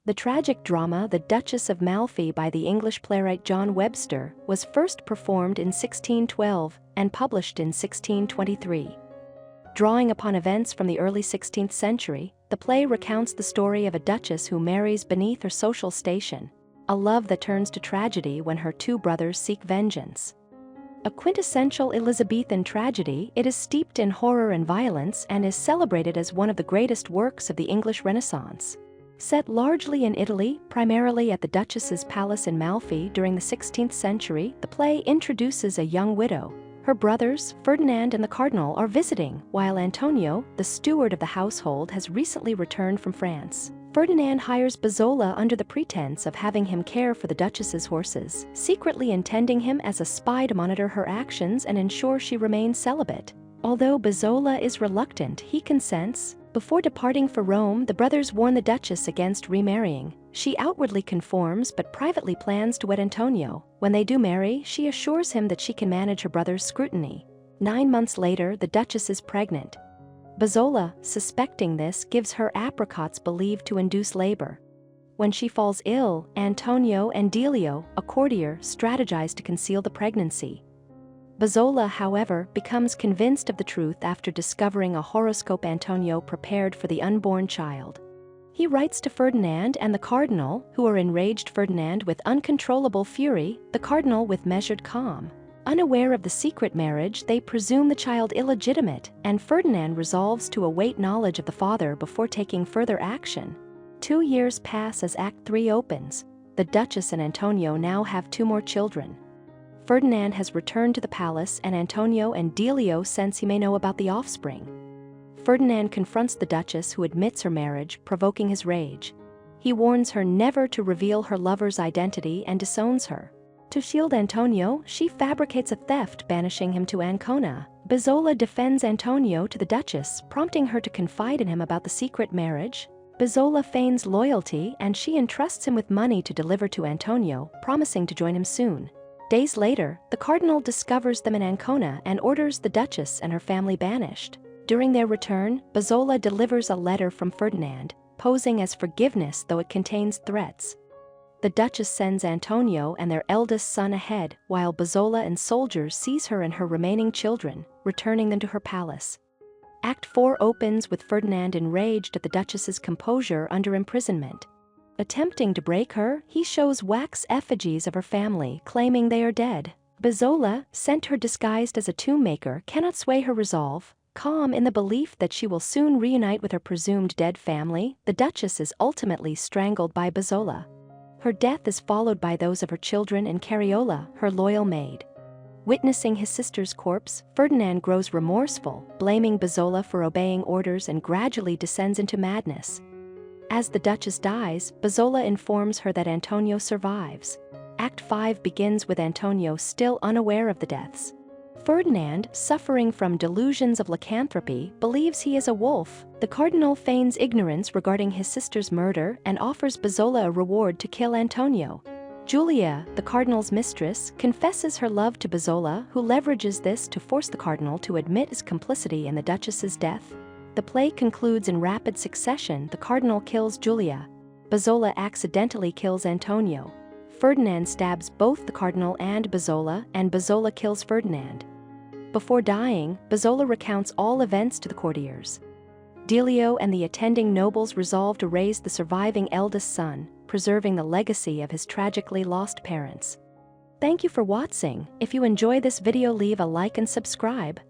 The tragic drama The Duchess of Malfi by the English playwright John Webster was first performed in 1612 and published in 1623. Drawing upon events from the early 16th century, the play recounts the story of a duchess who marries beneath her social station, a love that turns to tragedy when her two brothers seek vengeance. A quintessential Elizabethan tragedy, it is steeped in horror and violence and is celebrated as one of the greatest works of the English Renaissance. Set largely in Italy, primarily at the Duchess's palace in Malfi during the 16th century, the play introduces a young widow. Her brothers, Ferdinand and the Cardinal, are visiting, while Antonio, the steward of the household, has recently returned from France. Ferdinand hires Bosola under the pretense of having him care for the Duchess's horses, secretly intending him as a spy to monitor her actions and ensure she remains celibate. Although Bosola is reluctant, he consents. Before departing for Rome, the brothers warn the Duchess against remarrying. She outwardly conforms but privately plans to wed Antonio. When they do marry, she assures him that she can manage her brother's scrutiny. 9 months later, the Duchess is pregnant. Bosola, suspecting this, gives her apricots believed to induce labor. When she falls ill, Antonio and Delio, a courtier, strategize to conceal the pregnancy. Bosola, however, becomes convinced of the truth after discovering a horoscope Antonio prepared for the unborn child. He writes to Ferdinand and the Cardinal, who are enraged. Ferdinand with uncontrollable fury, the Cardinal with measured calm. Unaware of the secret marriage, they presume the child illegitimate, and Ferdinand resolves to await knowledge of the father before taking further action. 2 years pass as Act 3 opens. The Duchess and Antonio now have 2 more children. Ferdinand has returned to the palace and Antonio and Delio sense he may know about the offspring. Ferdinand confronts the Duchess, who admits her marriage, provoking his rage. He warns her never to reveal her lover's identity and disowns her. To shield Antonio, she fabricates a theft, banishing him to Ancona. Bosola defends Antonio to the Duchess, prompting her to confide in him about the secret marriage. Bosola feigns loyalty and she entrusts him with money to deliver to Antonio, promising to join him soon. Days later, the Cardinal discovers them in Ancona and orders the Duchess and her family banished. During their return, Bosola delivers a letter from Ferdinand, posing as forgiveness though it contains threats. The Duchess sends Antonio and their eldest son ahead, while Bosola and soldiers seize her and her remaining children, returning them to her palace. Act 4 opens with Ferdinand enraged at the Duchess's composure under imprisonment. Attempting to break her, he shows wax effigies of her family, claiming they are dead. Bosola, sent her disguised as a tomb maker, cannot sway her resolve. Calm in the belief that she will soon reunite with her presumed dead family, the Duchess is ultimately strangled by Bosola. Her death is followed by those of her children and Cariola, her loyal maid. Witnessing his sister's corpse, Ferdinand grows remorseful, blaming Bosola for obeying orders and gradually descends into madness. As the Duchess dies, Bosola informs her that Antonio survives. Act 5 begins with Antonio still unaware of the deaths. Ferdinand, suffering from delusions of lycanthropy, believes he is a wolf. The Cardinal feigns ignorance regarding his sister's murder and offers Bosola a reward to kill Antonio. Julia, the Cardinal's mistress, confesses her love to Bosola, who leverages this to force the Cardinal to admit his complicity in the Duchess's death. The play concludes in rapid succession. The Cardinal kills Julia. Bosola accidentally kills Antonio. Ferdinand stabs both the Cardinal and Bosola kills Ferdinand. Before dying, Bosola recounts all events to the courtiers. Delio and the attending nobles resolve to raise the surviving eldest son, preserving the legacy of his tragically lost parents. Thank you for watching. If you enjoy this video, leave a like and subscribe.